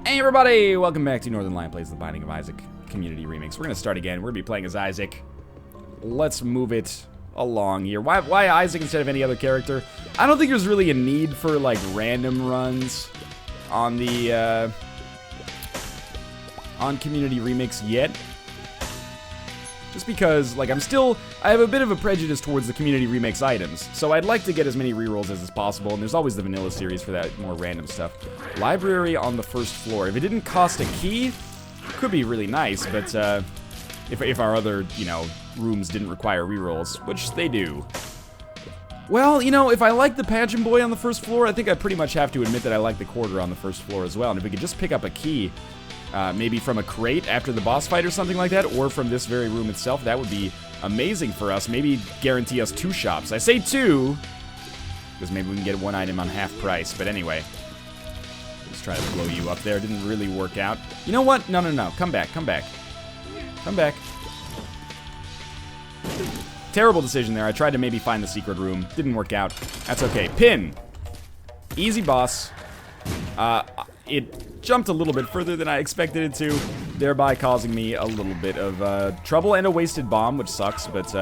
Hey everybody, welcome back to Northernlion Plays the Binding of Isaac Community Remix. We're going to start again. We're going to be playing as Isaac. Let's move it along here. Why Isaac instead of any other character? I don't think there's really a need for, like, random runs on the, on Community Remix yet. Just because, like, I have a bit of a prejudice towards the Community Remix items, so I'd like to get as many rerolls as is possible, and there's always the vanilla series for that more random stuff. Library on the first floor. If it didn't cost a key, it could be really nice, but, if our other, you know, rooms didn't require rerolls, which they do. Well, you know, if I like the pageant boy on the first floor, I think I pretty much have to admit that I like the quarter on the first floor as well, and if we could just pick up a key, maybe from a crate after the boss fight or something like that, or from this very room itself, that would be amazing for us. Maybe guarantee us 2 shops. I say 2, because maybe we can get 1 item on half price, but anyway. Let's try to blow you up there. Didn't really work out. You know what? No. Come back. Come back. Terrible decision there. I tried to maybe find the secret room. Didn't work out. That's okay. Pin. Easy boss. It jumped a little bit further than I expected it to, thereby causing me a little bit of trouble and a wasted bomb, which sucks, but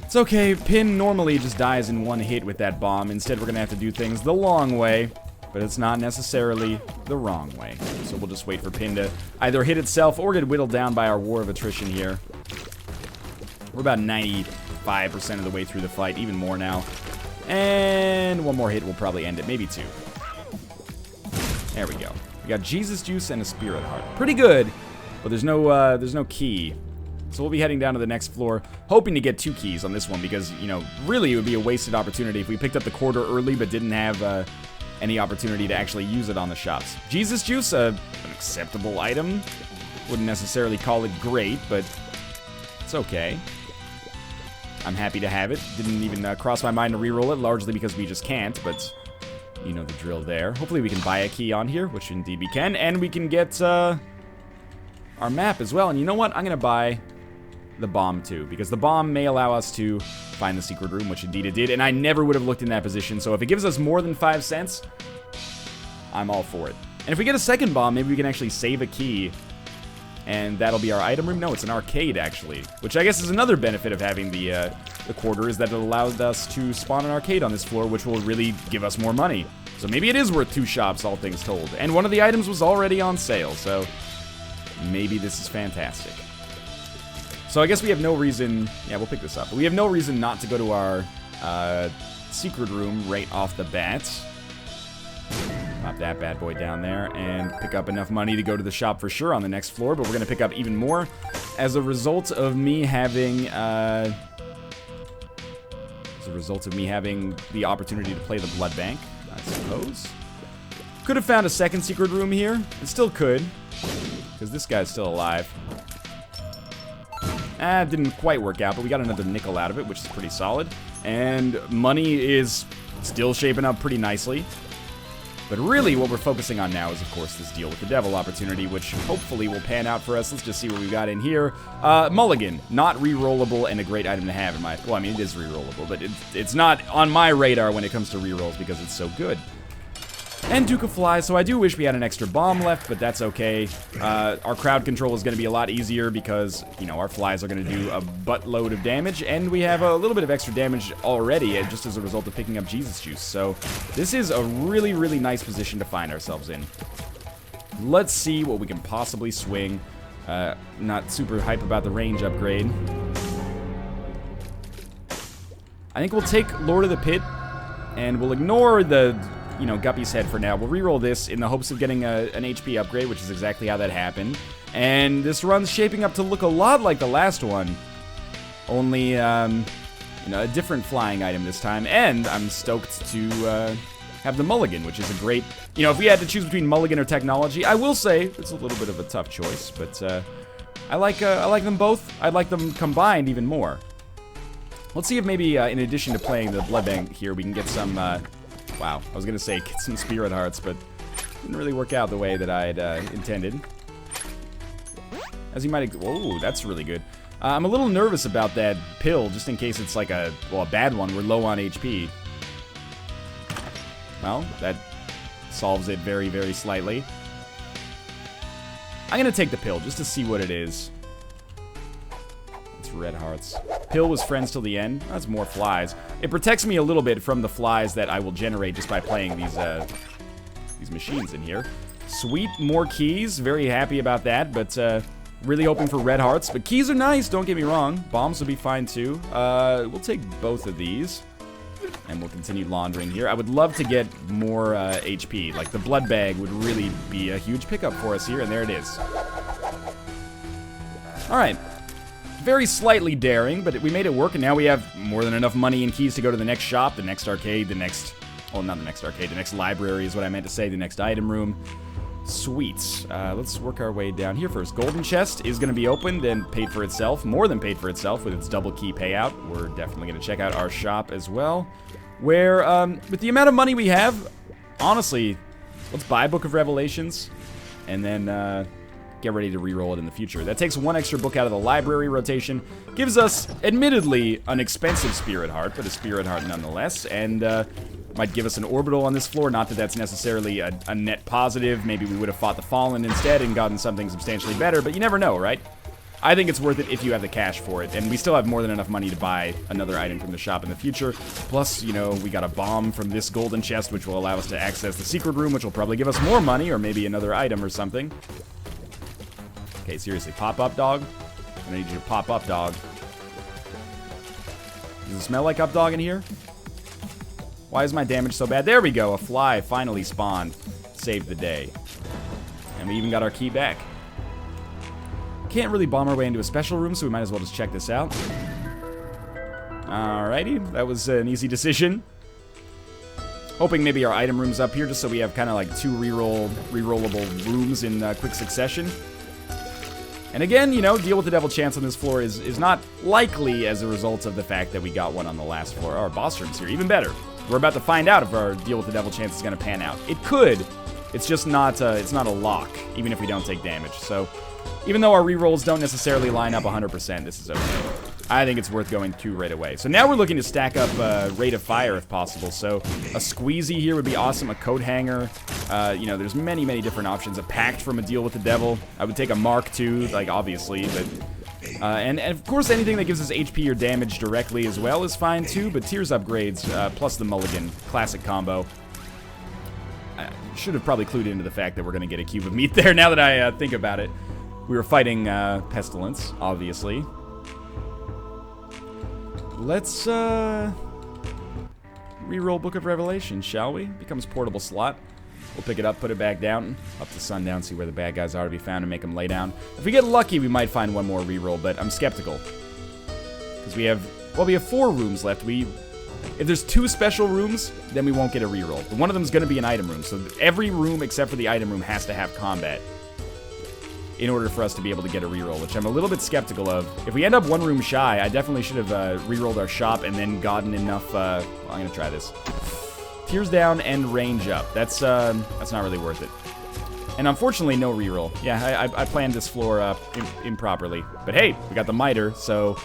it's okay. Pin normally just dies in 1 hit with that bomb. Instead, we're going to have to do things the long way, but it's not necessarily the wrong way. So we'll just wait for Pin to either hit itself or get whittled down by our war of attrition here. We're about 95% of the way through the fight, even more now. And 1 more hit will probably end it, maybe 2. There we go. We got Jesus Juice and a Spirit Heart. Pretty good, but there's no key. So we'll be heading down to the next floor, hoping to get 2 keys on this one, because, you know, really it would be a wasted opportunity if we picked up the quarter early but didn't have any opportunity to actually use it on the shops. Jesus Juice, an acceptable item. Wouldn't necessarily call it great, but it's okay. I'm happy to have it. Didn't even cross my mind to reroll it, largely because we just can't, but you know the drill there. Hopefully we can buy a key on here, which indeed we can, and we can get our map as well. And you know what? I'm going to buy the bomb too, because the bomb may allow us to find the secret room, which indeed it did, and I never would have looked in that position, so if it gives us more than 5 cents, I'm all for it. And if we get a second bomb, maybe we can actually save a key, and that'll be our item room. No, it's an arcade, actually, which I guess is another benefit of having the quarter, is that it allowed us to spawn an arcade on this floor, which will really give us more money. So maybe it is worth 2 shops, all things told. And one of the items was already on sale, so maybe this is fantastic. So I guess we have no reason... Yeah, we'll pick this up. But we have no reason not to go to our secret room right off the bat. Pop that bad boy down there and pick up enough money to go to the shop for sure on the next floor, but we're going to pick up even more as a result of me having the opportunity to play the blood bank, I suppose. Could have found a second secret room here. It still could, because this guy's still alive. It didn't quite work out, but we got another nickel out of it, which is pretty solid. And money is still shaping up pretty nicely. But really, what we're focusing on now is, of course, this deal with the devil opportunity, which hopefully will pan out for us. Let's just see what we've got in here. Mulligan, not re-rollable and a great item to have in my... Well, I mean, it is re-rollable, but it's not on my radar when it comes to re-rolls because it's so good. And Duke of Flies, so I do wish we had an extra bomb left, but that's okay. Our crowd control is going to be a lot easier because, you know, our flies are going to do a buttload of damage, and we have a little bit of extra damage already just as a result of picking up Jesus Juice. So this is a really, really nice position to find ourselves in. Let's see what we can possibly swing. Not super hype about the range upgrade. I think we'll take Lord of the Pit, and we'll ignore the... you know, Guppy's head for now. We'll reroll this in the hopes of getting an HP upgrade, which is exactly how that happened. And this run's shaping up to look a lot like the last one. Only, you know, a different flying item this time. And I'm stoked to have the Mulligan, which is a great... You know, if we had to choose between Mulligan or Technology, I will say it's a little bit of a tough choice. But I like them both. I'd like them combined even more. Let's see if maybe, in addition to playing the Blood Bank here, we can get some... Wow, I was going to say get some Spirit Hearts, but didn't really work out the way that I'd intended. As you might... Whoa, that's really good. I'm a little nervous about that pill, just in case it's like a bad one. We're low on HP. Well, that solves it very, very slightly. I'm gonna take the pill just to see what it is. It's red hearts. Pill was friends till the end. That's more flies. It protects me a little bit from the flies that I will generate just by playing these machines in here. Sweet, more keys. Very happy about that, but really hoping for red hearts. But keys are nice, don't get me wrong. Bombs will be fine too. We'll take both of these. And we'll continue laundering here. I would love to get more HP. Like, the blood bag would really be a huge pickup for us here, and there it is. Alright. Very slightly daring, but we made it work, and now we have more than enough money and keys to go to the next shop, the next arcade, the next... Oh, not the next arcade, the next library is what I meant to say, the next item room. Sweets. Let's work our way down here first. Golden chest is going to be opened and paid for itself, more than paid for itself with its double key payout. We're definitely going to check out our shop as well, where, with the amount of money we have, honestly, let's buy Book of Revelations, and then, get ready to reroll it in the future. That takes one extra book out of the library rotation, gives us, admittedly, an expensive Spirit Heart, but a Spirit Heart nonetheless, and, might give us an orbital on this floor. Not that that's necessarily a net positive. Maybe we would have fought the Fallen instead and gotten something substantially better, but you never know, right? I think it's worth it if you have the cash for it, and we still have more than enough money to buy another item from the shop in the future. Plus, you know, we got a bomb from this golden chest, which will allow us to access the secret room, which will probably give us more money, or maybe another item or something. Okay, seriously, pop up, dog? I need you to pop up, dog. Does it smell like up dog in here? Why is my damage so bad? There we go, a fly finally spawned. Saved the day. And we even got our key back. Can't really bomb our way into a special room, so we might as well just check this out. Alrighty, that was an easy decision. Hoping maybe our item room's up here, just so we have kind of like two rerollable rooms in quick succession. And again, you know, deal with the devil chance on this floor is not likely as a result of the fact that we got one on the last floor. Our boss room's here, even better. We're about to find out if our deal with the devil chance is going to pan out. It could. It's just not, it's not a lock, even if we don't take damage. So, even though our rerolls don't necessarily line up 100%, this is okay. I think it's worth going to right away. So now we're looking to stack up rate of fire if possible. So a squeezy here would be awesome, a coat hanger. You know, there's many, many different options. A pact from a deal with the devil. I would take a Mark II, like, obviously, but... and of course, anything that gives us HP or damage directly as well is fine too, but Tears upgrades, plus the Mulligan, classic combo. I should have probably clued into the fact that we're going to get a cube of meat there now that I think about it. We were fighting Pestilence, obviously. Let's reroll Book of Revelation, shall we? Becomes portable slot. We'll pick it up, put it back down, up to sundown, see where the bad guys are to be found, and make them lay down. If we get lucky, we might find one more reroll, but I'm skeptical. Because we have 4 rooms left. If there's 2 special rooms, then we won't get a reroll. But one of them is going to be an item room, so every room except for the item room has to have combat in order for us to be able to get a reroll, which I'm a little bit skeptical of. If we end up 1 room shy, I definitely should have rerolled our shop and then gotten enough, well, I'm going to try this. Tears down and range up. That's not really worth it. And unfortunately, no reroll. Yeah, I planned this floor improperly. But hey, we got the miter, so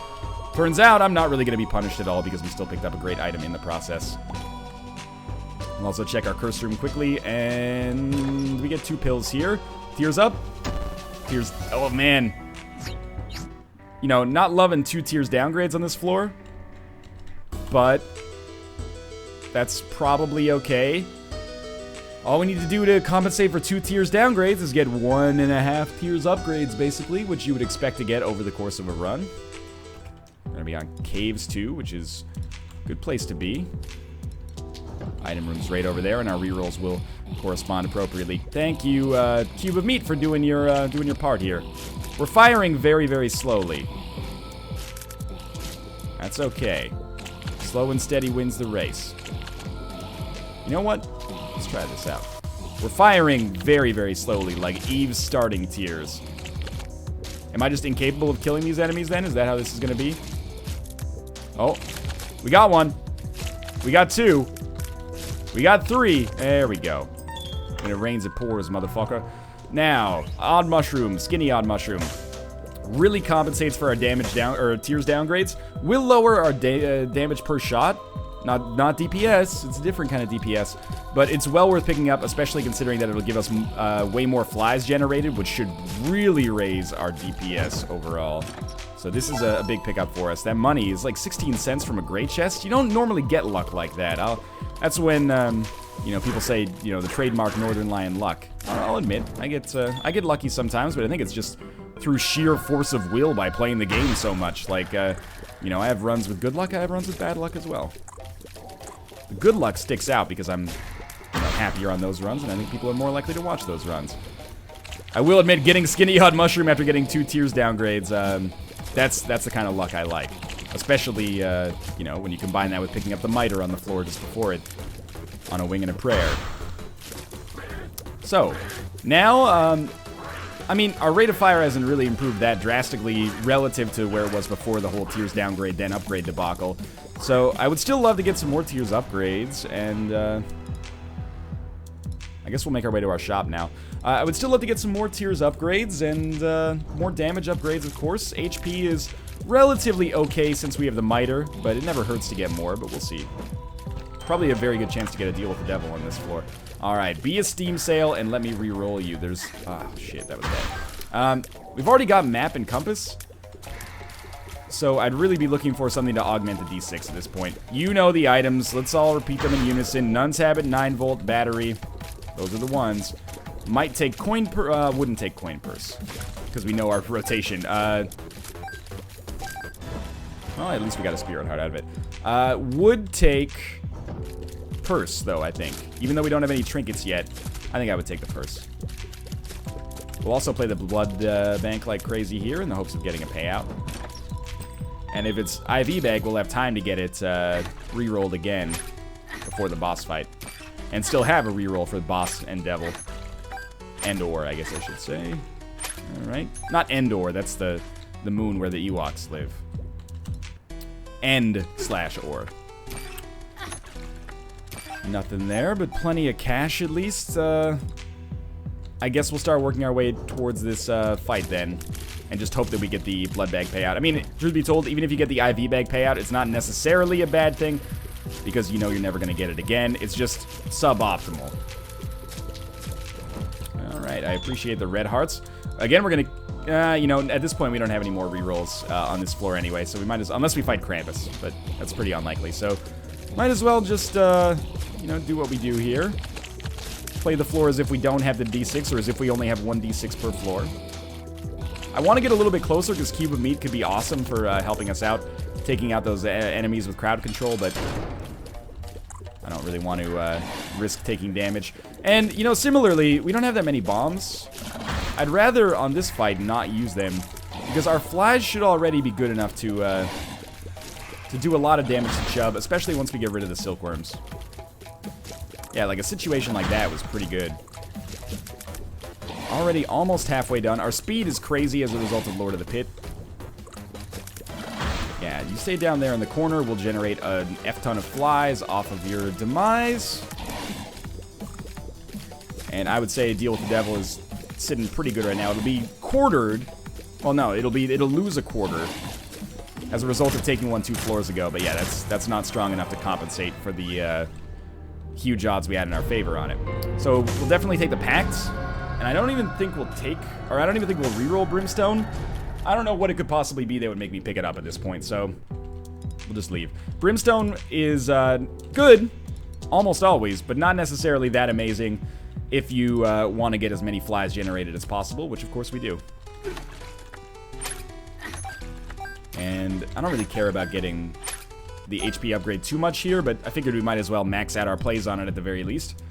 turns out I'm not really going to be punished at all because we still picked up a great item in the process. We'll also check our curse room quickly, and we get 2 pills here. Tears up. Tears, oh man. You know, not loving 2 tears downgrades on this floor, but that's probably okay. All we need to do to compensate for 2 tears downgrades is get 1.5 tears upgrades, basically, which you would expect to get over the course of a run. We're gonna be on caves too, which is a good place to be. Item room's right over there, and our rerolls will correspond appropriately. Thank you, Cube of Meat, for doing your part here. We're firing very, very slowly. That's okay. Slow and steady wins the race. You know what? Let's try this out. We're firing very, very slowly, like Eve's starting tears. Am I just incapable of killing these enemies then? Is that how this is gonna be? Oh, we got 1. We got 2. We got 3. There we go. And it rains, it pours, motherfucker. Now, Odd Mushroom, Skinny Odd Mushroom. Really compensates for our damage down, or tears downgrades. Will lower our damage per shot. Not DPS, it's a different kind of DPS, but it's well worth picking up, especially considering that it'll give us way more flies generated, which should really raise our DPS overall. So this is a big pickup for us. That money is like 16 cents from a great chest. You don't normally get luck like that. That's when, you know, people say, you know, the trademark Northernlion luck. I'll admit, I get lucky sometimes, but I think it's just through sheer force of will by playing the game so much. Like, you know, I have runs with good luck, I have runs with bad luck as well. The good luck sticks out because I'm, you know, happier on those runs, and I think people are more likely to watch those runs. I will admit, getting Skinny Hot Mushroom after getting 2 tiers downgrades, that's the kind of luck I like. Especially, you know, when you combine that with picking up the Miter on the floor just before it, on a wing and a prayer. So, now, I mean, our rate of fire hasn't really improved that drastically relative to where it was before the whole tiers downgrade, then upgrade debacle. So, I would still love to get some more tiers upgrades, and, I guess we'll make our way to our shop now. I would still love to get some more tiers upgrades, and, more damage upgrades, of course. HP is relatively okay since we have the Miter, but it never hurts to get more, but we'll see. Probably a very good chance to get a deal with the devil on this floor. Alright, be a steam sail and let me re-roll you. There's... oh, shit, that was bad. We've already got map and compass, so I'd really be looking for something to augment the D6 at this point. You know the items. Let's all repeat them in unison. Nun's Habit, 9-volt, battery. Those are the ones. Might take coin purse. Wouldn't take coin purse, because we know our rotation. Well, at least we got a spirit heart out of it. Would take purse, though, I think. Even though we don't have any trinkets yet, I think I would take the purse. We'll also play the blood bank like crazy here in the hopes of getting a payout. And if it's IV bag, we'll have time to get it re-rolled again before the boss fight. And still have a re-roll for the boss and devil. Endor, I guess I should say. Alright. Not Endor, that's the moon where the Ewoks live. End/or. Nothing there, but plenty of cash at least. I guess we'll start working our way towards this fight then. And just hope that we get the blood bag payout. I mean, truth be told, even if you get the IV bag payout, it's not necessarily a bad thing. Because you know you're never going to get it again. It's just suboptimal. Alright, I appreciate the red hearts. Again, we're going to... you know, at this point we don't have any more rerolls on this floor anyway. So we might as... unless we fight Krampus. But that's pretty unlikely. So, might as well just, you know, do what we do here. Play the floor as if we don't have the D6, or as if we only have 1 D6 per floor. I want to get a little bit closer, because Cube of Meat could be awesome for helping us out. Taking out those enemies with crowd control, but I don't really want to risk taking damage. And, you know, similarly, we don't have that many bombs. I'd rather, on this fight, not use them, because our flies should already be good enough to do a lot of damage to Chubb, especially once we get rid of the silkworms. Yeah, like a situation like that was pretty good. Already almost halfway done. Our speed is crazy as a result of Lord of the Pit. Yeah, you stay down there in the corner. We'll generate an F-ton of flies off of your demise. And I would say Deal with the Devil is sitting pretty good right now. It'll be quartered. Well, no, it'll lose a quarter as a result of taking 1 2 floors ago. But yeah, that's not strong enough to compensate for the huge odds we had in our favor on it. So we'll definitely take the Pact. And I don't even think we'll take, or I don't even think we'll reroll Brimstone. I don't know what it could possibly be that would make me pick it up at this point, so we'll just leave. Brimstone is good, almost always, but not necessarily that amazing if you want to get as many flies generated as possible, which of course we do. And I don't really care about getting the HP upgrade too much here, but I figured we might as well max out our plays on it at the very least.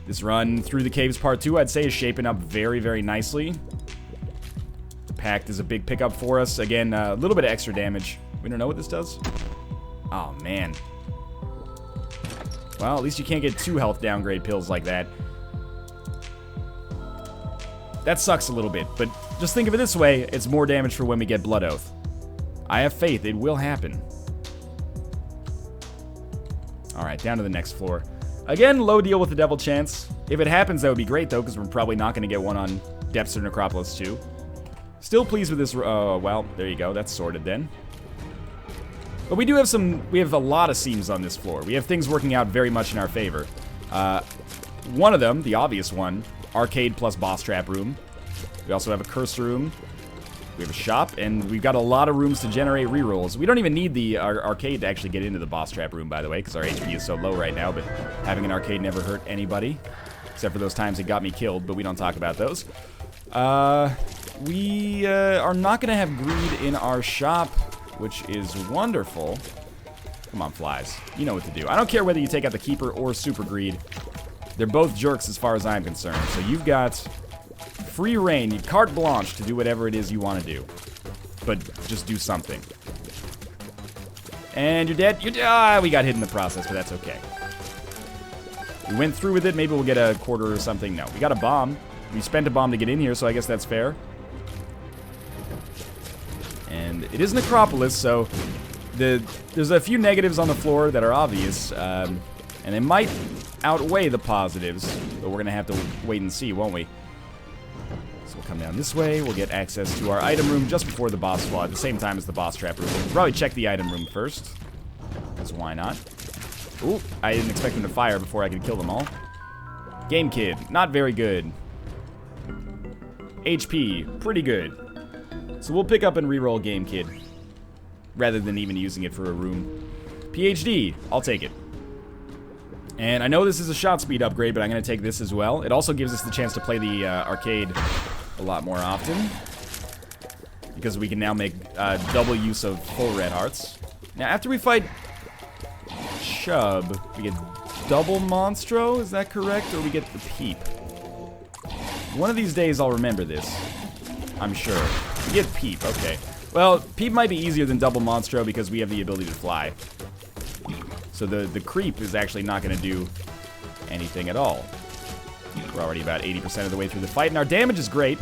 This run through the caves part 2, I'd say, is shaping up very, very nicely. The Pact is a big pickup for us. Again, a little bit of extra damage. We don't know what this does. Oh, man. Well, at least you can't get 2 health downgrade pills like that. That sucks a little bit, but just think of it this way. It's more damage for when we get Blood Oath. I have faith. It will happen. Alright, down to the next floor. Again, low Deal with the Devil chance. If it happens, that would be great, though, because we're probably not going to get one on Depths of Necropolis 2. Still pleased with this. Well, there you go. That's sorted then. But we do have we have a lot of seams on this floor. We have things working out very much in our favor. One of them, the obvious one, arcade plus boss trap room. We also have a curse room. We have a shop, and we've got a lot of rooms to generate rerolls. We don't even need the arcade to actually get into the boss trap room, by the way, because our HP is so low right now, but having an arcade never hurt anybody, except for those times it got me killed, but we don't talk about those. We are not going to have greed in our shop, which is wonderful. Come on, flies. You know what to do. I don't care whether you take out the keeper or super greed. They're both jerks as far as I'm concerned, so you've got free reign, carte blanche to do whatever it is you want to do. But just do something. And you're dead. We got hit in the process, but that's okay. We went through with it. Maybe we'll get a quarter or something. No, we got a bomb. We spent a bomb to get in here, so I guess that's fair. And it is Necropolis, so there's a few negatives on the floor that are obvious. And they might outweigh the positives, but we're going to have to wait and see, won't we? So we'll come down this way. We'll get access to our item room just before the boss squad, at the same time as the boss trap room. We'll probably check the item room first, because why not? Ooh, I didn't expect them to fire before I could kill them all. Game Kid, not very good. HP, pretty good. So we'll pick up and reroll Game Kid, rather than even using it for a room. PhD, I'll take it. And I know this is a shot speed upgrade, but I'm going to take this as well. It also gives us the chance to play the arcade a lot more often, because we can now make double use of full red hearts. Now, after we fight Chub, we get double Monstro, is that correct? Or we get the Peep? One of these days I'll remember this, I'm sure. We get Peep, okay. Well, Peep might be easier than double Monstro because we have the ability to fly. So the creep is actually not going to do anything at all. We're already about 80% of the way through the fight, and our damage is great.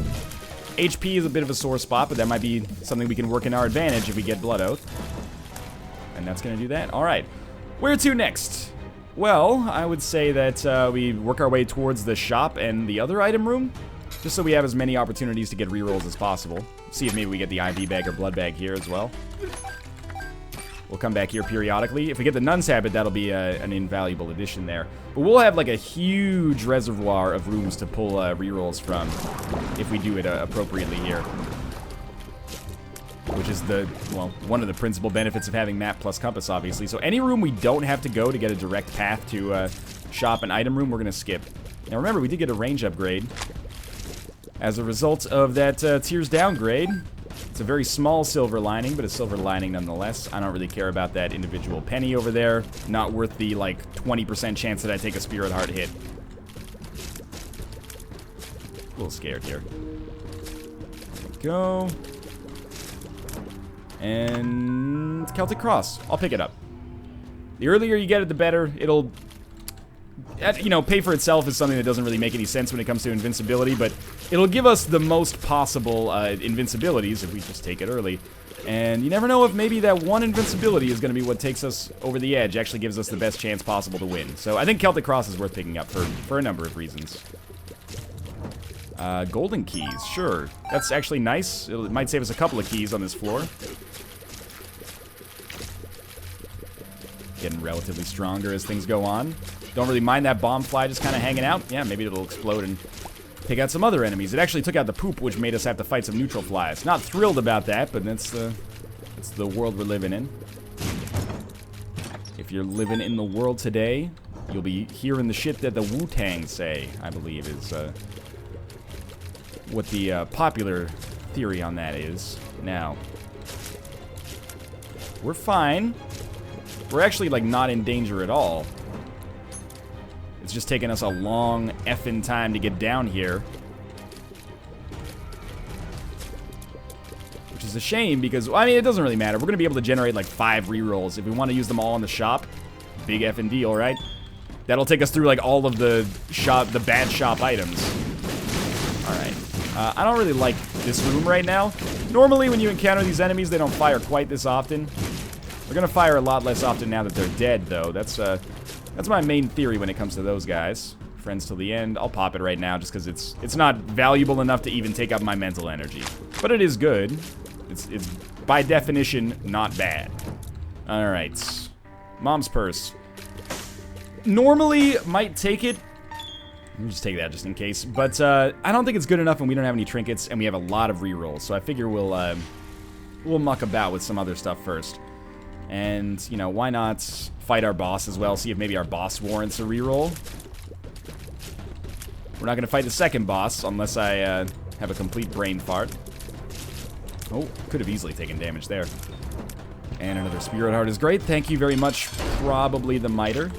HP is a bit of a sore spot, but that might be something we can work in our advantage if we get Blood Oath. And that's going to do that. All right. Where to next? Well, I would say that we work our way towards the shop and the other item room, just so we have as many opportunities to get rerolls as possible. See if maybe we get the IV bag or blood bag here as well. We'll come back here periodically. If we get the Nun's Habit, that'll be an invaluable addition there. But we'll have like a huge reservoir of rooms to pull rerolls from if we do it appropriately here. Which is one of the principal benefits of having map plus compass, obviously. So any room we don't have to go to get a direct path to shop and item room, we're going to skip. Now remember, we did get a range upgrade as a result of that tiers downgrade. It's a very small silver lining, but a silver lining nonetheless. I don't really care about that individual penny over there. Not worth the, like, 20% chance that I take a Spirit Heart hit. A little scared here. There we go. And Celtic Cross. I'll pick it up. The earlier you get it, the better. It'll, you know, pay for itself is something that doesn't really make any sense when it comes to invincibility, but it'll give us the most possible invincibilities if we just take it early. And you never know if maybe that one invincibility is going to be what takes us over the edge, actually gives us the best chance possible to win. So I think Celtic Cross is worth picking up for a number of reasons. Golden keys, sure. That's actually nice. It might save us a couple of keys on this floor. Getting relatively stronger as things go on. Don't really mind that bomb fly just kind of hanging out. Yeah, maybe it'll explode and take out some other enemies. It actually took out the poop, which made us have to fight some neutral flies. Not thrilled about that, but that's the world we're living in. If you're living in the world today, you'll be hearing the shit that the Wu-Tang say, I believe is what the popular theory on that is. Now, we're fine. We're actually, like, not in danger at all. It's just taking us a long effing time to get down here. Which is a shame because, well, I mean, it doesn't really matter. We're going to be able to generate, like, 5 rerolls. If we want to use them all in the shop, big effing deal, right? That'll take us through, like, all of the bad shop items. Alright. I don't really like this room right now. Normally, when you encounter these enemies, they don't fire quite this often. They're going to fire a lot less often now that they're dead, though. That's my main theory when it comes to those guys. Friends till the end. I'll pop it right now just because it's not valuable enough to even take up my mental energy. But it is good. It's by definition not bad. Alright. Mom's purse. Normally, might take it. Let me just take that just in case. But I don't think it's good enough and we don't have any trinkets and we have a lot of rerolls. So I figure we'll muck about with some other stuff first. And, you know, why not fight our boss as well? See if maybe our boss warrants a reroll. We're not going to fight the second boss unless I have a complete brain fart. Oh, could have easily taken damage there. And another Spirit Heart is great. Thank you very much. Probably the Miter.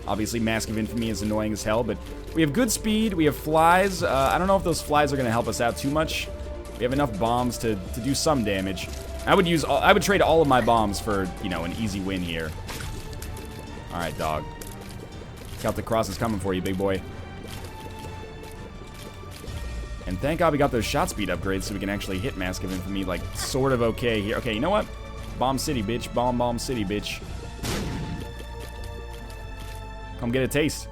Obviously, Mask of Infamy is annoying as hell, but we have good speed. We have flies. I don't know if those flies are going to help us out too much. We have enough bombs to do some damage. I would trade all of my bombs for, you know, an easy win here. All right, dog. Celtic Cross is coming for you, big boy. And thank God we got those shot speed upgrades so we can actually hit Mask of Infamy, like, sort of okay here. Okay, you know what? Bomb City, bitch. Bomb City, bitch. Come get a taste.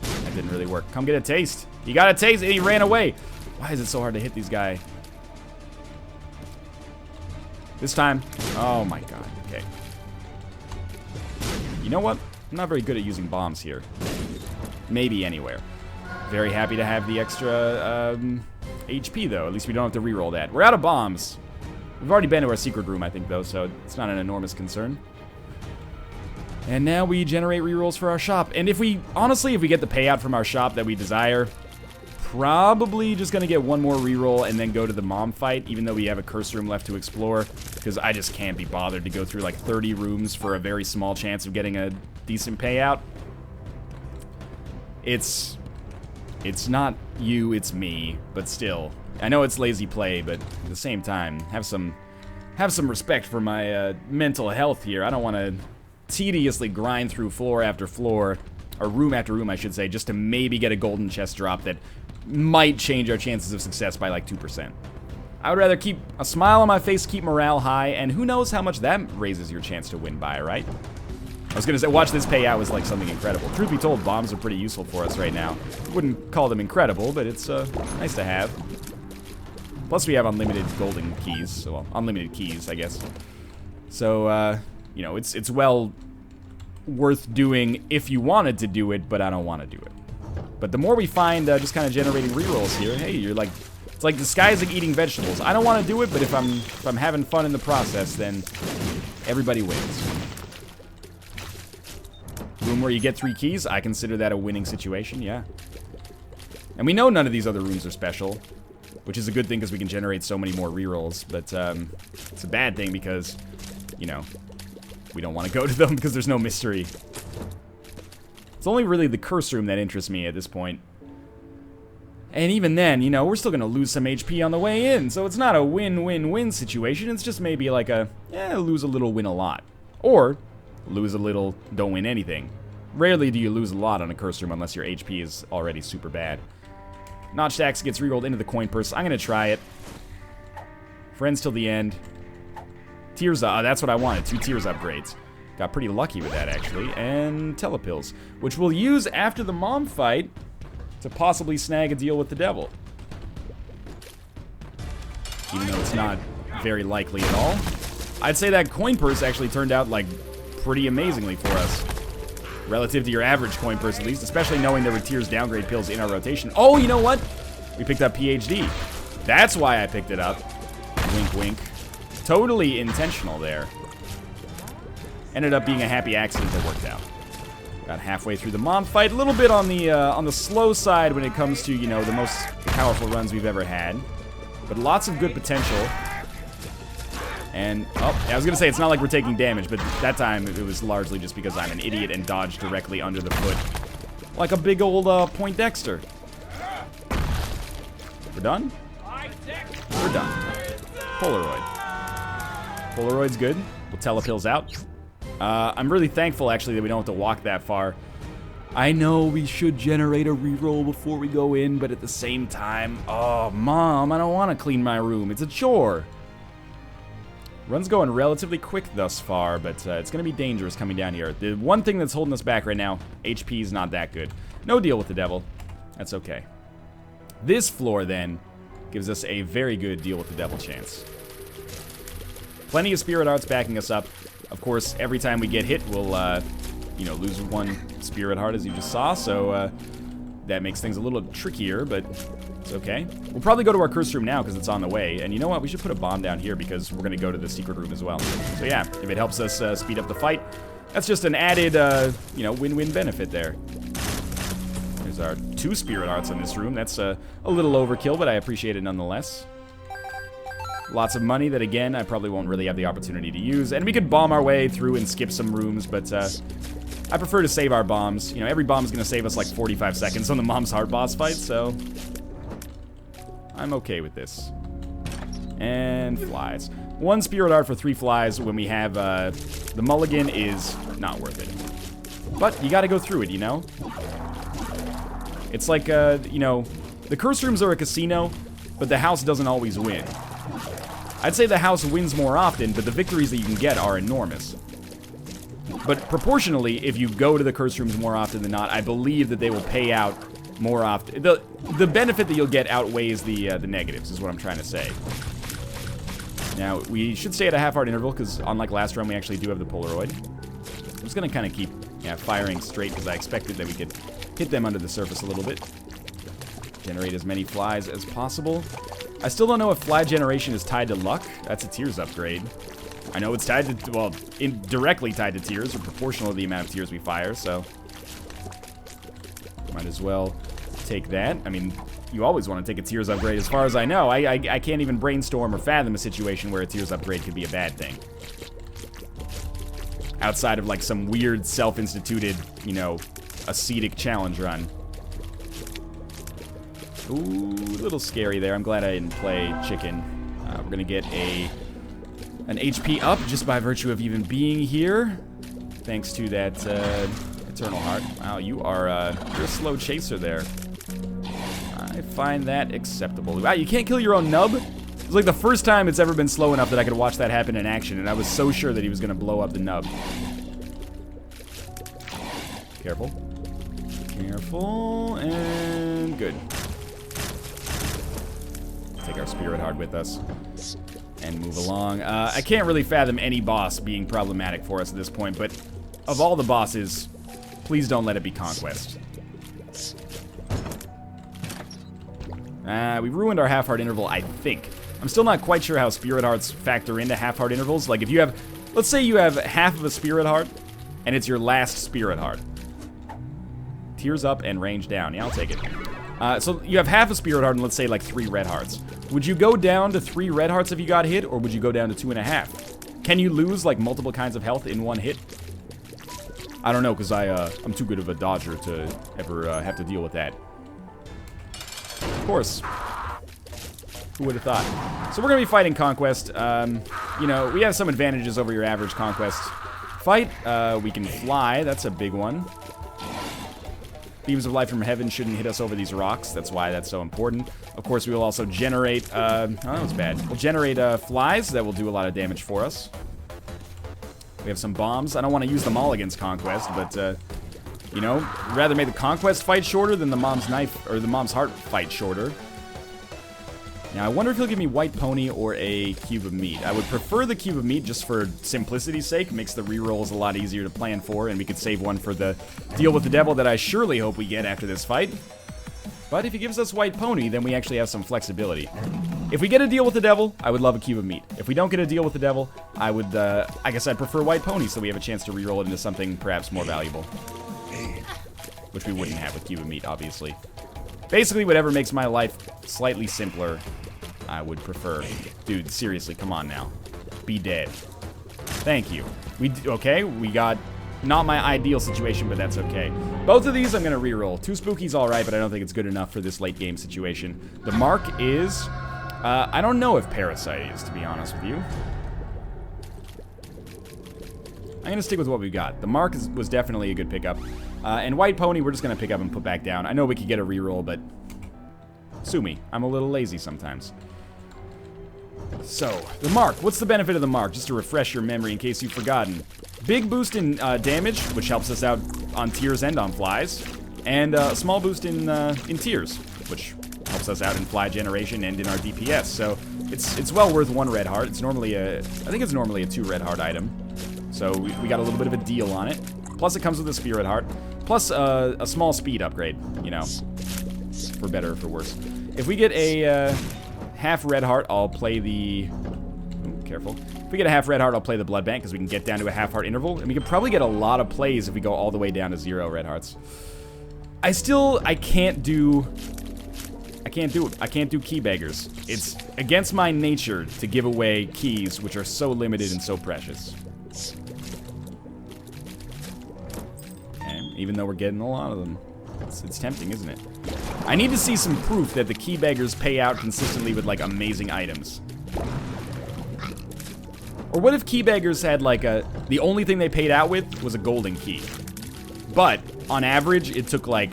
That didn't really work. Come get a taste. You got a taste, and he ran away. Why is it so hard to hit these guys? This time. Oh, my God. Okay. You know what? I'm not very good at using bombs here. Maybe anywhere. Very happy to have the extra HP, though. At least we don't have to reroll that. We're out of bombs. We've already been to our secret room, I think, though, so it's not an enormous concern. And now we generate rerolls for our shop. And if we, honestly, if we get the payout from our shop that we desire, probably just going to get one more reroll and then go to the mom fight, even though we have a curse room left to explore, because I just can't be bothered to go through like 30 rooms for a very small chance of getting a decent payout. It's not you, it's me, but still. I know it's lazy play, but at the same time, have some respect for my mental health here. I don't want to tediously grind through floor after floor, or room after room, I should say, just to maybe get a golden chest drop that might change our chances of success by like 2%. I would rather keep a smile on my face, keep morale high, and who knows how much that raises your chance to win by, right? I was gonna say, watch this payout was like something incredible. Truth be told, bombs are pretty useful for us right now. Wouldn't call them incredible, but it's nice to have. Plus we have unlimited golden keys, so well, unlimited keys, I guess. So, you know, it's well worth doing if you wanted to do it, but I don't want to do it. But the more we find just kind of generating rerolls here, hey, you're like, it's like disguising eating vegetables. I don't want to do it, but if I'm having fun in the process, then everybody wins. Room where you get 3 keys, I consider that a winning situation, yeah. And we know none of these other rooms are special, which is a good thing because we can generate so many more rerolls, but it's a bad thing because, you know, we don't want to go to them because there's no mystery. It's only really the curse room that interests me at this point. And even then, you know, we're still going to lose some HP on the way in, so it's not a win-win-win situation. It's just maybe like a, lose a little, win a lot. Or, lose a little, don't win anything. Rarely do you lose a lot on a curse room unless your HP is already super bad. Notched Axe gets rerolled into the coin purse. I'm going to try it. Friends till the end. Tears, that's what I wanted, 2 tears upgrades. Got pretty lucky with that, actually. And telepills, which we'll use after the mom fight to possibly snag a deal with the devil. Even though it's not very likely at all. I'd say that coin purse actually turned out, like, pretty amazingly for us. Relative to your average coin purse, at least. Especially knowing there were tears downgrade pills in our rotation. Oh, you know what? We picked up PhD. That's why I picked it up. Wink, wink. Totally intentional there. Ended up being a happy accident that worked out. Got halfway through the mom fight. A little bit on the slow side when it comes to, you know, the most powerful runs we've ever had. But lots of good potential. And, oh, I was gonna say it's not like we're taking damage, but that time it was largely just because I'm an idiot and dodged directly under the foot. Like a big old Poindexter. We're done? We're done. Polaroid. Polaroid's good. We'll telepills out. I'm really thankful, actually, that we don't have to walk that far. I know we should generate a reroll before we go in, but at the same time, oh, Mom, I don't want to clean my room. It's a chore. Run's going relatively quick thus far, but it's going to be dangerous coming down here. The one thing that's holding us back right now, HP is not that good. No deal with the devil. That's okay. This floor, then, gives us a very good deal with the devil chance. plenty of Spirit Hearts backing us up. Of course, every time we get hit, we'll, you know, lose 1 Spirit Heart, as you just saw, so, that makes things a little trickier, but it's okay. We'll probably go to our curse room now, because it's on the way, and you know what? We should put a bomb down here, because we're going to go to the secret room as well. So yeah, if it helps us speed up the fight, that's just an added, you know, win-win benefit there. There's our 2 Spirit Hearts in this room. That's a little overkill, but I appreciate it nonetheless. Lots of money that, again, I probably won't really have the opportunity to use. And we could bomb our way through and skip some rooms, but I prefer to save our bombs. You know, every bomb is going to save us like 45 seconds on the Mom's Heart boss fight, so I'm okay with this. And flies. 1 Spirit Heart for 3 flies when we have the mulligan is not worth it. But you got to go through it, you know? It's like, you know, the curse rooms are a casino, but the house doesn't always win. I'd say the house wins more often, but the victories that you can get are enormous. But proportionally, if you go to the curse rooms more often than not, I believe that they will pay out more often. The benefit that you'll get outweighs the negatives, is what I'm trying to say. Now, we should stay at a half-heart interval, because unlike last run, we actually do have the Polaroid. I'm just going to kind of keep firing straight, because I expected that we could hit them under the surface a little bit. Generate as many flies as possible. I still don't know if fly generation is tied to luck. That's a tears upgrade. I know it's tied to, well, indirectly tied to tears, or proportional to the amount of tears we fire, so might as well take that. I mean, you always want to take a tears upgrade, as far as I know. I can't even brainstorm or fathom a situation where a tears upgrade could be a bad thing. Outside of, like, some weird self-instituted, you know, ascetic challenge run. Ooh, a little scary there. I'm glad I didn't play chicken. We're gonna get an HP up just by virtue of even being here, thanks to that Eternal Heart. Wow, you're a slow chaser there. I find that acceptable. Wow, you can't kill your own nub? It's like the first time it's ever been slow enough that I could watch that happen in action, and I was so sure that he was gonna blow up the nub. Careful. Careful, and good. Take our Spirit Heart with us and move along. I can't really fathom any boss being problematic for us at this point, but of all the bosses, please don't let it be Conquest. We ruined our half-heart interval, I think. I'm still not quite sure how Spirit Hearts factor into half-heart intervals. Like, if you have, let's say you have half of a Spirit Heart, and it's your last Spirit Heart. Tears up and range down. Yeah, I'll take it. So you have half a Spirit Heart and let's say like 3 red hearts. Would you go down to 3 red hearts if you got hit, or would you go down to 2.5? Can you lose like multiple kinds of health in one hit? I don't know, because I'm too good of a dodger to ever have to deal with that. Of course. Who would have thought? So we're going to be fighting Conquest. You know, we have some advantages over your average Conquest fight. We can fly. That's a big one. Beams of light from heaven shouldn't hit us over these rocks. That's why that's so important. Of course, we will also generate... oh, that was bad. We'll generate flies that will do a lot of damage for us. We have some bombs. I don't want to use them all against Conquest, but, you know, I'd rather make the Conquest fight shorter than the Mom's Knife, or the Mom's Heart fight shorter. Now, I wonder if he'll give me White Pony or a Cube of Meat. I would prefer the Cube of Meat just for simplicity's sake. Makes the rerolls a lot easier to plan for, and we could save one for the Deal with the Devil that I surely hope we get after this fight. But if he gives us White Pony, then we actually have some flexibility. If we get a Deal with the Devil, I would love a Cube of Meat. If we don't get a Deal with the Devil, I would, I guess I'd prefer White Pony so we have a chance to reroll it into something perhaps more valuable. Which we wouldn't have with Cube of Meat, obviously. Basically, whatever makes my life slightly simpler, I would prefer. Dude, seriously, come on now. Be dead. Thank you. Okay, we got not my ideal situation, but that's okay. Both of these I'm going to reroll. 2 Spooky's alright, but I don't think it's good enough for this late game situation. The Mark is... I don't know if Parasite is, to be honest with you. I'm going to stick with what we got. The Mark was definitely a good pickup. And White Pony, we're just going to pick up and put back down. I know we could get a reroll, but... sue me. I'm a little lazy sometimes. So, the Mark. What's the benefit of the Mark? Just to refresh your memory in case you've forgotten. Big boost in damage, which helps us out on tears and on flies. And a small boost in tears, which helps us out in fly generation and in our DPS. So, It's well worth 1 red heart. It's normally I think it's normally a 2 red heart item. So we got a little bit of a deal on it. Plus it comes with a spirit heart. Plus a small speed upgrade, you know. For better or for worse. If we get a half red heart, I'll play the... Ooh, careful. If we get a half red heart, I'll play the blood bank because we can get down to a half heart interval. And we can probably get a lot of plays if we go all the way down to 0 red hearts. I can't do it. I can't do key beggars. It's against my nature to give away keys which are so limited and so precious. And even though we're getting a lot of them, it's tempting, isn't it? I need to see some proof that the key beggars pay out consistently with, like, amazing items. Or what if key beggars had, like, the only thing they paid out with was a golden key. But, on average, it took, like,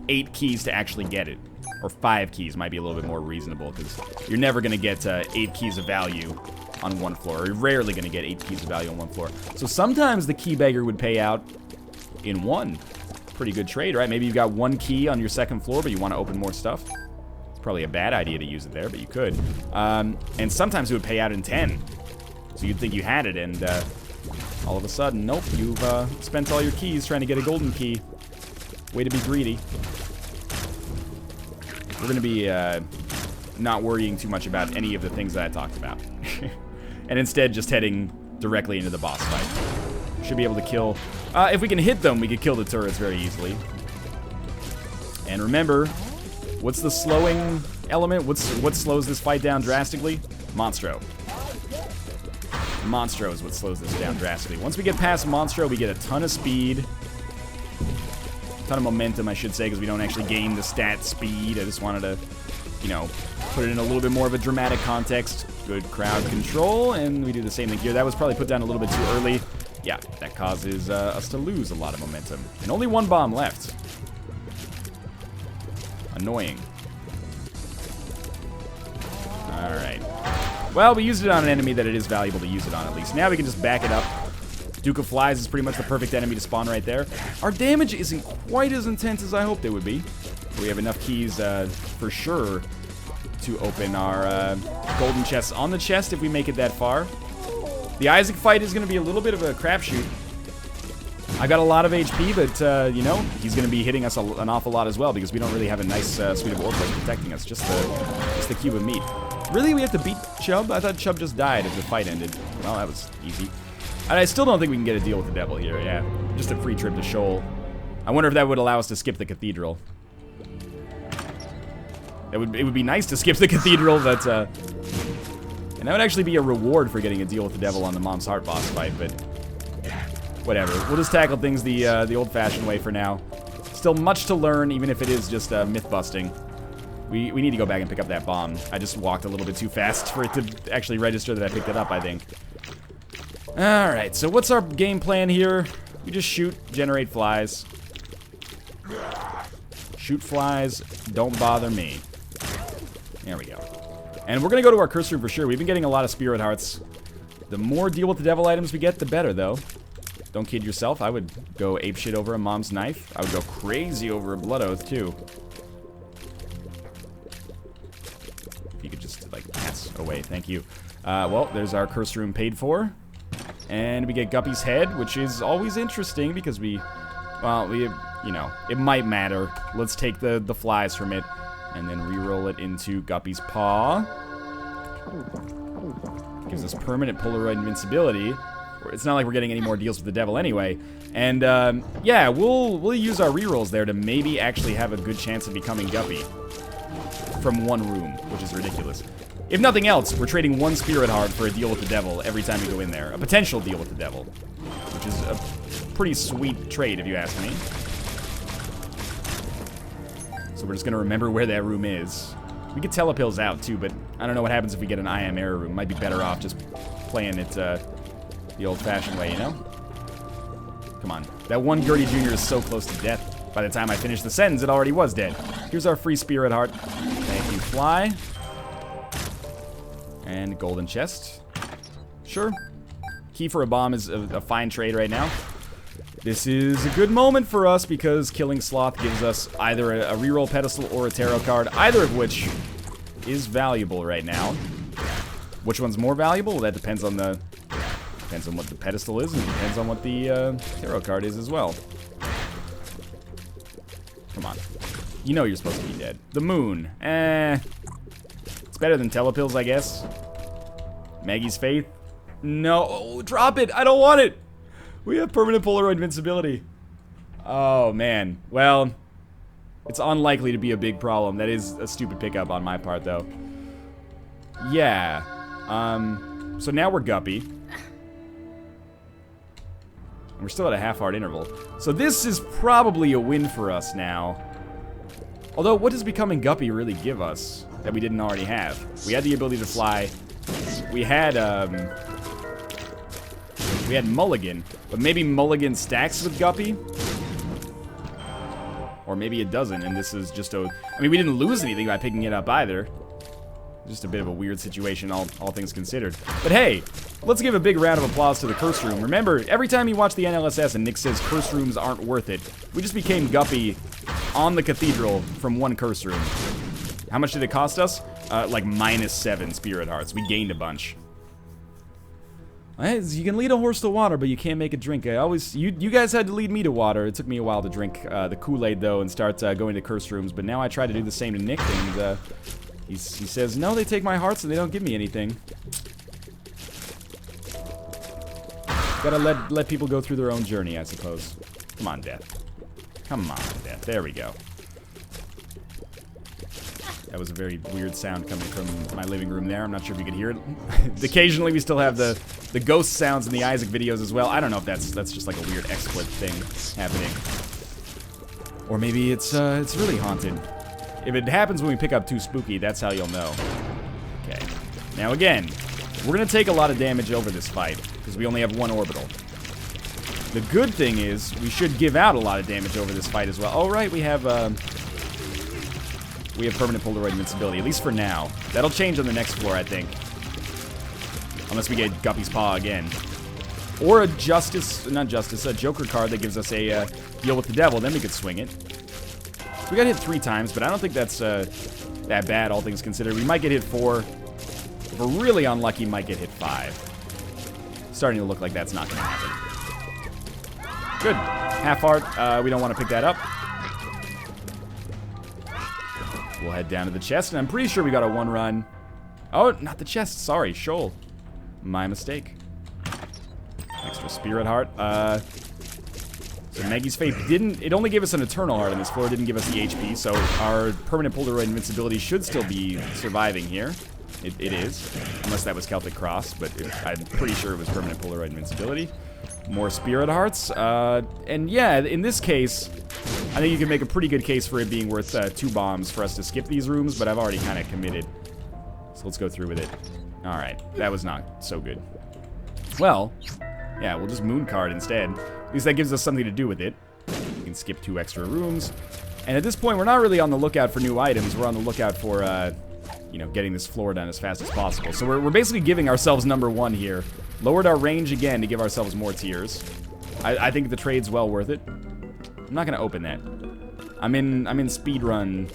8 keys to actually get it. Or 5 keys might be a little bit more reasonable, because you're never going to get 8 keys of value on 1 floor. Or you're rarely going to get 8 keys of value on 1 floor. So sometimes the key beggar would pay out in 1. Pretty good trade, right? Maybe you've got 1 key on your 2nd floor, but you want to open more stuff. It's probably a bad idea to use it there, but you could. And sometimes it would pay out in 10. So you'd think you had it, and all of a sudden, nope, you've spent all your keys trying to get a golden key. Way to be greedy. We're going to be not worrying too much about any of the things that I talked about. And instead just heading directly into the boss fight. Should be able to kill... if we can hit them, we can kill the turrets very easily. And remember, what's the slowing element? What slows this fight down drastically? Monstro. Monstro is what slows this down drastically. Once we get past Monstro, we get a ton of speed. A ton of momentum, I should say, because we don't actually gain the stat speed. I just wanted to, you know, put it in a little bit more of a dramatic context. Good crowd control, and we do the same thing here. That was probably put down a little bit too early. Yeah, that causes us to lose a lot of momentum. And only 1 bomb left. Annoying. Alright. Well, we used it on an enemy that it is valuable to use it on, at least. Now we can just back it up. Duke of Flies is pretty much the perfect enemy to spawn right there. Our damage isn't quite as intense as I hoped it would be. We have enough keys, for sure, to open our golden chests on the chest if we make it that far. The Isaac fight is going to be a little bit of a crapshoot. I got a lot of HP, but, you know, he's going to be hitting us an awful lot as well because we don't really have a nice suite of orcas protecting us. Just the cube of meat. Really? We have to beat Chubb? I thought Chubb just died if the fight ended. Well, that was easy. And I still don't think we can get a deal with the devil here, yeah. Just a free trip to Shoal. I wonder if that would allow us to skip the cathedral. It would be nice to skip the cathedral, but, and that would actually be a reward for getting a deal with the devil on the Mom's Heart boss fight, but whatever. We'll just tackle things the old-fashioned way for now. Still much to learn, even if it is just myth-busting. We need to go back and pick up that bomb. I just walked a little bit too fast for it to actually register that I picked it up, I think. Alright, so what's our game plan here? We just shoot, generate flies. Shoot flies, don't bother me. There we go. And we're going to go to our curse room for sure. We've been getting a lot of spirit hearts. The more deal with the devil items we get, the better, though. Don't kid yourself. I would go apeshit over a mom's knife. I would go crazy over a blood oath, too. If you could just, like, pass away. Thank you. Well, there's our curse room paid for. And we get Guppy's head, which is always interesting because we, you know, it might matter. Let's take the flies from it and then re-roll it into Guppy's paw. Gives us permanent Polaroid invincibility. It's not like we're getting any more deals with the devil anyway. And, yeah, we'll use our re-rolls there to maybe actually have a good chance of becoming Guppy from 1 room, which is ridiculous. If nothing else, we're trading 1 spirit heart for a deal with the devil every time we go in there. A potential deal with the devil. Which is a pretty sweet trade, if you ask me. So we're just going to remember where that room is. We could telepills out, too, but I don't know what happens if we get an I Am Error room. Might be better off just playing it the old-fashioned way, you know? Come on. That one Gertie Jr. is so close to death. By the time I finished the sentence, it already was dead. Here's our free spirit heart. Thank you, Fly. And golden chest. Sure. Key for a bomb is a fine trade right now. This is a good moment for us because killing Sloth gives us either a reroll pedestal or a tarot card, either of which is valuable right now. Which one's more valuable? Well, that depends on what the pedestal is, and it depends on what the tarot card is as well. Come on. You know you're supposed to be dead. The moon. It's better than telepills, I guess. Maggie's Faith. No. Oh, drop it. I don't want it. We have permanent Polaroid invincibility. Oh, man. Well, it's unlikely to be a big problem. That is a stupid pickup on my part, though. Yeah. So now we're Guppy. We're still at a half-heart interval. So this is probably a win for us now. Although, what does becoming Guppy really give us that we didn't already have? We had the ability to fly. We had Mulligan. But maybe Mulligan stacks with Guppy? Or maybe it doesn't, and this is just a... I mean, we didn't lose anything by picking it up either. Just a bit of a weird situation, all things considered. But hey, let's give a big round of applause to the curse room. Remember, every time you watch the NLSS and Nick says curse rooms aren't worth it, we just became Guppy on the cathedral from one curse room. How much did it cost us? Like -7 spirit hearts. We gained a bunch. You can lead a horse to water, but you can't make it drink. You guys had to lead me to water. It took me a while to drink the Kool-Aid, though, and start going to curse rooms. But now I try to do the same to Nick, and he says, no, they take my hearts and they don't give me anything. Gotta let people go through their own journey, I suppose. Come on, Death. Come on, Death. There we go. That was a very weird sound coming from my living room there. I'm not sure if you could hear it. Occasionally, we still have the ghost sounds in the Isaac videos as well. I don't know if that's just like a weird XSplit thing happening. Or maybe it's really haunted. If it happens when we pick up too spooky, that's how you'll know. Okay. Now again, we're going to take a lot of damage over this fight, because we only have one orbital. The good thing is, we should give out a lot of damage over this fight as well. Oh, right, we have permanent Polaroid invincibility, at least for now. That'll change on the next floor, I think. Unless we get Guppy's Paw again. Or a Joker card that gives us a deal with the devil, then we could swing it. We got hit 3 times, but I don't think that's that bad, all things considered. We might get hit 4. If we're really unlucky, might get hit 5. Starting to look like that's not going to happen. Good. Half heart. We don't want to pick that up. We'll head down to the chest, and I'm pretty sure we got a 1-run. Oh, not the chest. Sorry, Shoal. My mistake. Extra spirit heart. So Maggie's Faith didn't... It only gave us an Eternal Heart on this floor. It didn't give us the HP, so our permanent Polaroid invincibility should still be surviving here. It is. Unless that was Celtic Cross, but I'm pretty sure it was permanent Polaroid invincibility. More spirit hearts. And yeah, in this case, I think you can make a pretty good case for it being worth 2 bombs for us to skip these rooms, but I've already kind of committed. So let's go through with it. Alright, that was not so good. Well, yeah, we'll just moon card instead. At least that gives us something to do with it. We can skip 2 extra rooms. And at this point, we're not really on the lookout for new items. We're on the lookout for, you know, getting this floor done as fast as possible. So we're basically giving ourselves #1 here. Lowered our range again to give ourselves more tiers. I think the trade's well worth it. I'm not gonna open that. I'm in speedrun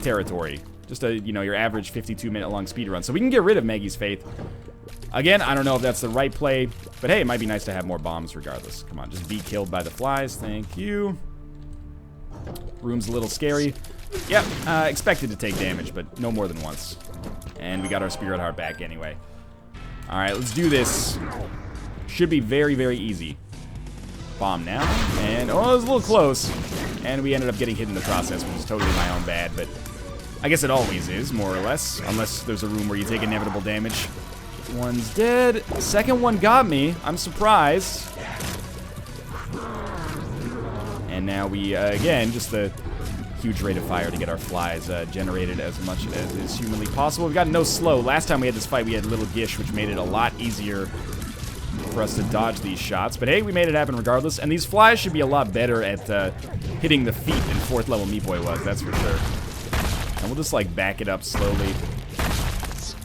territory. Just your average 52-minute long speedrun. So we can get rid of Maggie's Faith. Again, I don't know if that's the right play, but hey, it might be nice to have more bombs regardless. Come on, just be killed by the flies. Thank you. Room's a little scary. Yep, expected to take damage, but no more than once. And we got our spirit heart back anyway. Alright, let's do this. Should be very, very easy. Bomb now. And, oh, it was a little close. And we ended up getting hit in the process, which is totally my own bad, but I guess it always is, more or less. Unless there's a room where you take inevitable damage. One's dead. Second one got me. I'm surprised. And now we, again, just the huge rate of fire to get our flies generated as much as is humanly possible. We've got no slow. Last time we had this fight, we had Little Gish, which made it a lot easier for us to dodge these shots. But hey, we made it happen regardless. And these flies should be a lot better at hitting the feet than 4th level Meat Boy was, that's for sure. And we'll just, like, back it up slowly.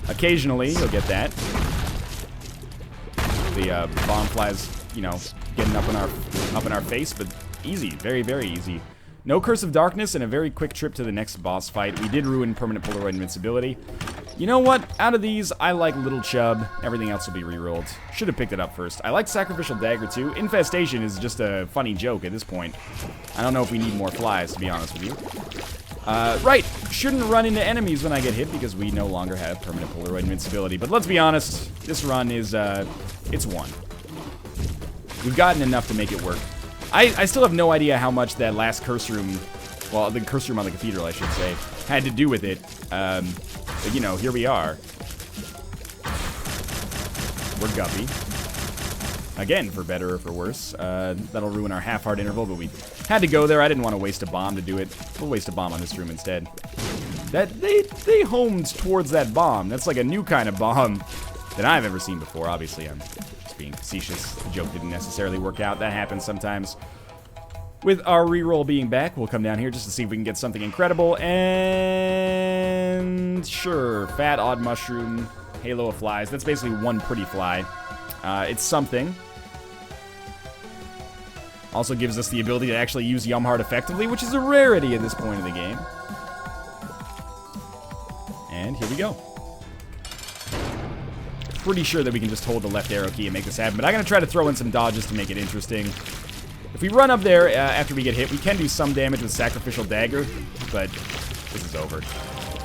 Occasionally, you'll get that. The bomb flies, you know, getting up in our face, but easy, very, very easy. No Curse of Darkness and a very quick trip to the next boss fight. We did ruin permanent Polaroid invincibility. You know what? Out of these, I like Little Chub. Everything else will be rerolled. Should have picked it up first. I like Sacrificial Dagger too. Infestation is just a funny joke at this point. I don't know if we need more flies, to be honest with you. Right. Shouldn't run into enemies when I get hit because we no longer have permanent Polaroid invincibility. But let's be honest, this run is, it's one. We've gotten enough to make it work. I still have no idea how much that last curse room, well, the curse room on the cathedral, I should say, had to do with it. But, you know, here we are. We're Guppy. Again, for better or for worse. That'll ruin our half-heart interval, but we had to go there. I didn't want to waste a bomb to do it. We'll waste a bomb on this room instead. They homed towards that bomb. That's like a new kind of bomb that I've ever seen before. Obviously, I'm just being facetious. The joke didn't necessarily work out. That happens sometimes. With our reroll being back, we'll come down here just to see if we can get something incredible. And sure, Fat Odd Mushroom, Halo of Flies. That's basically one pretty fly. It's something. Also gives us the ability to actually use Yumheart effectively, which is a rarity at this point in the game. And here we go. Pretty sure that we can just hold the left arrow key and make this happen, but I'm going to try to throw in some dodges to make it interesting. If we run up there after we get hit, we can do some damage with Sacrificial Dagger, but this is over.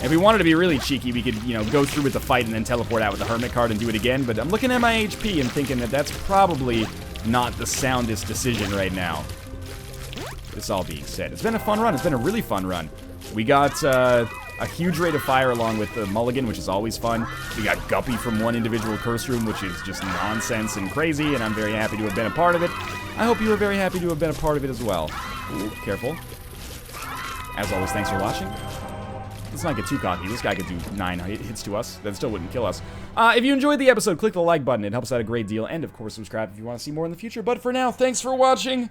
If we wanted to be really cheeky, we could, you know, go through with the fight and then teleport out with the Hermit card and do it again, but I'm looking at my HP and thinking that that's probably not the soundest decision right now. This all being said, it's been a fun run. It's been a really fun run. We got a huge rate of fire along with the Mulligan, which is always fun. We got Guppy from one individual curse room, which is just nonsense and crazy, and I'm very happy to have been a part of it. I hope you are very happy to have been a part of it as well. Ooh, careful. As always, thanks for watching. Let's not get too cocky. This guy could do 9 hits to us. That still wouldn't kill us. If you enjoyed the episode, click the like button. It helps out a great deal. And, of course, subscribe if you want to see more in the future. But for now, thanks for watching,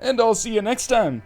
and I'll see you next time.